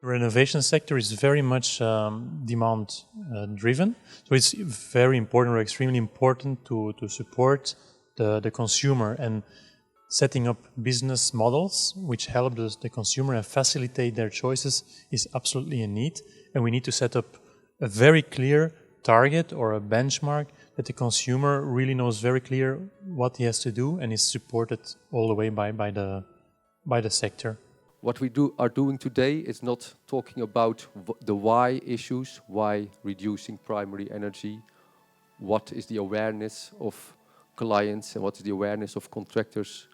The renovation sector is very much demand driven. So it's very important or extremely important to support the consumer and setting up business models which help the consumer and facilitate their choices is absolutely a need. And we need to set up a very clear target or a benchmark that the consumer really knows very clear what he has to do and is supported all the way by the sector. What we are doing today is not talking about the why issues, why reducing primary energy, what is the awareness of clients and what is the awareness of contractors.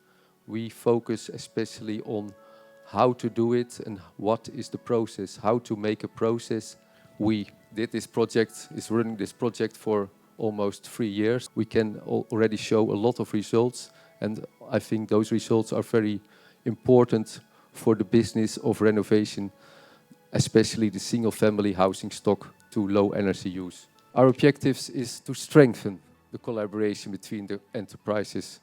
We focus especially on how to do it and what is the process, how to make a process. We did this project, is running this project for almost 3 years. We can already show a lot of results, and I think those results are very important for the business of renovation, especially the single-family housing stock to low energy use. Our objectives is to strengthen the collaboration between the enterprises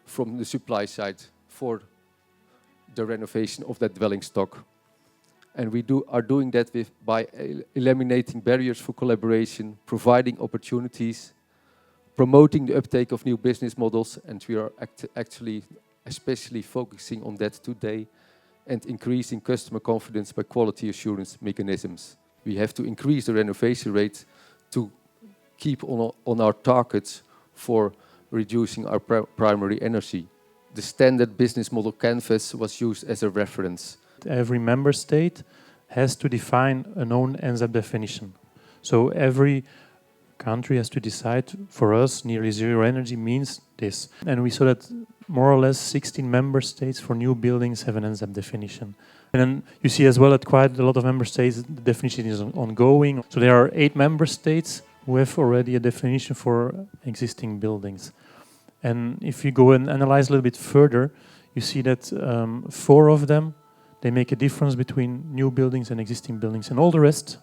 from the supply side for the renovation of that dwelling stock. And we are doing that by eliminating barriers for collaboration, providing opportunities, promoting the uptake of new business models, and we are actually especially focusing on that today, and increasing customer confidence by quality assurance mechanisms. We have to increase the renovation rate to keep on our targets for reducing our primary energy. The standard business model canvas was used as a reference. Every member state has to define a known NZAP definition. So every country has to decide, for us, nearly zero energy means this. And we saw that more or less 16 member states for new buildings have an NZAP definition. And then you see as well that quite a lot of member states, the definition is ongoing. So there are 8 member states who have already a definition for existing buildings. And if you go and analyze a little bit further, you see that 4 of them, they make a difference between new buildings and existing buildings. And all the rest,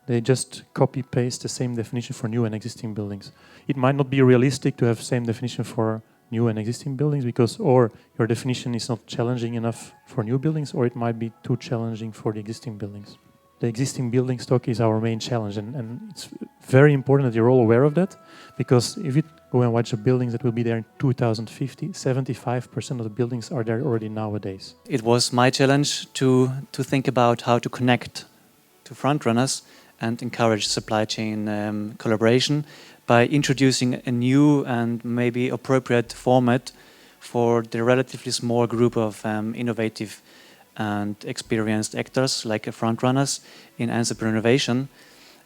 they just copy-paste the same definition for new and existing buildings. It might not be realistic to have the same definition for new and existing buildings because or your definition is not challenging enough for new buildings, or it might be too challenging for the existing buildings. The existing building stock is our main challenge, and it's very important that you're all aware of that, because if you go and watch the buildings that will be there in 2050, 75% of the buildings are there already nowadays. It was my challenge to think about how to connect to frontrunners and encourage supply chain collaboration by introducing a new and maybe appropriate format for the relatively small group of innovative and experienced actors like frontrunners in NZAP renovation,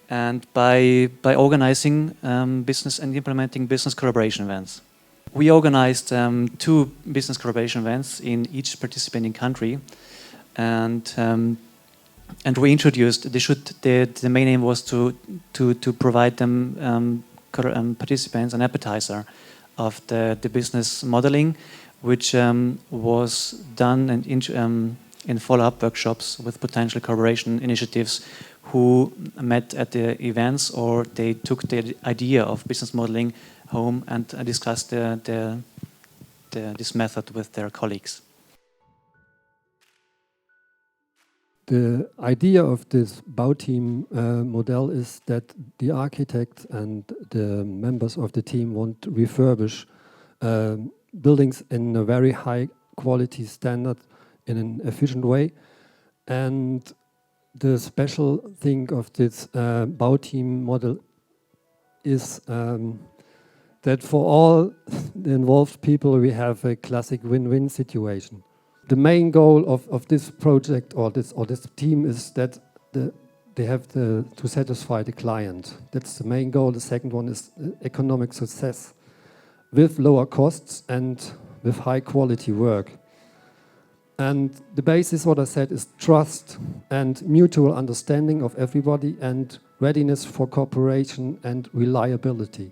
and by organizing business and implementing business collaboration events. We organized 2 business collaboration events in each participating country, and we introduced. The main aim was to provide them participants an appetizer of the business modeling, which was done and in follow-up workshops with potential collaboration initiatives who met at the events, or they took the idea of business modeling home and discussed this method with their colleagues. The idea of this Bauteam model is that the architect and the members of the team want to refurbish buildings in a very high quality standard in an efficient way. And the special thing of this Bauteam model is that for all the involved people we have a classic win-win situation. The main goal of this project or this team is that they have to satisfy the client. That's the main goal. The second one is economic success with lower costs and with high quality work. And the basis, what I said, is trust and mutual understanding of everybody and readiness for cooperation and reliability.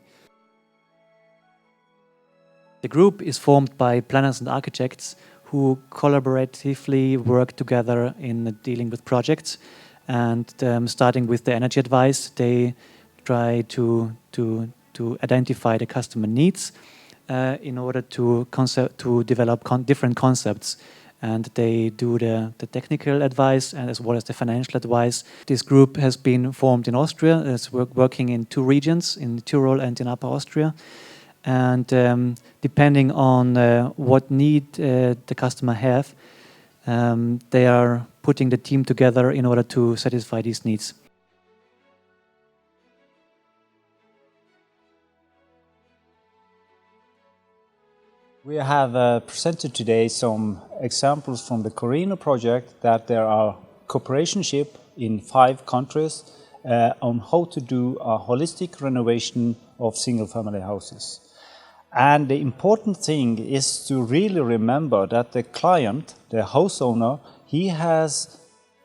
The group is formed by planners and architects who collaboratively work together in dealing with projects, and starting with the energy advice, they try to identify the customer needs in order to develop different concepts and they do the technical advice and as well as the financial advice. This group has been formed in Austria. It's working in 2 regions, in Tyrol and in Upper Austria. And depending on what need the customer have, they are putting the team together in order to satisfy these needs. We have presented today some examples from the COHERENO project that there are cooperationship in 5 countries on how to do a holistic renovation of single-family houses. And the important thing is to really remember that the client, the house owner, he has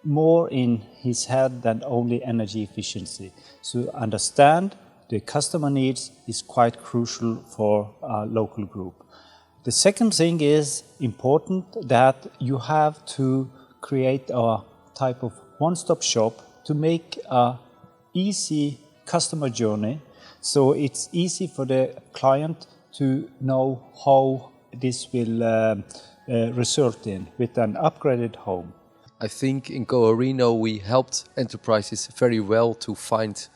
more in his head than only energy efficiency. So understand the customer needs is quite crucial for a local group. The second thing is important that you have to create a type of one-stop shop to make a easy customer journey. So it's easy for the client to know how this will result in with an upgraded home. I think in COHERENO we helped enterprises very well to find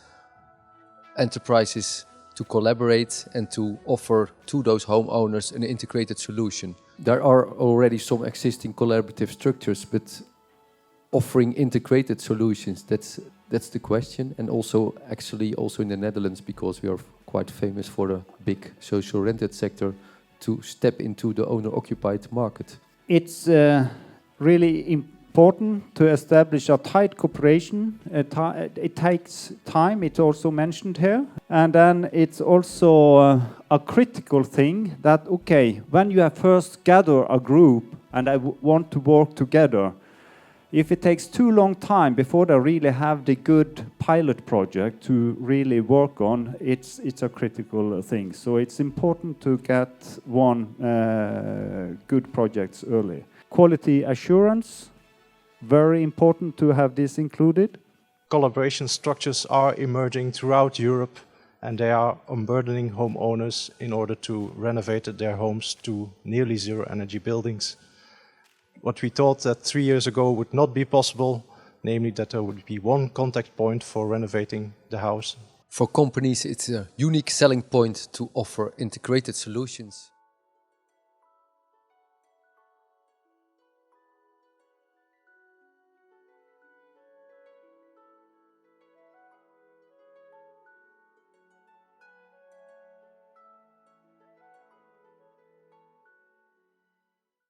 enterprises to collaborate and to offer to those homeowners an integrated solution. There are already some existing collaborative structures, but offering integrated solutions, that's the question. And also actually also in the Netherlands, because we are quite famous for the big social rented sector, to step into the owner-occupied market. It's really important to establish a tight cooperation. It takes time, it's also mentioned here. And then it's also a critical thing that, okay, when you have first gathered a group and I want to work together, if it takes too long time before they really have the good pilot project to really work on, it's a critical thing. So it's important to get good projects early. Quality assurance, very important to have this included. Collaboration structures are emerging throughout Europe, and they are unburdening homeowners in order to renovate their homes to nearly zero energy buildings. What we thought that 3 years ago would not be possible, namely that there would be one contact point for renovating the house. For companies, it's a unique selling point to offer integrated solutions.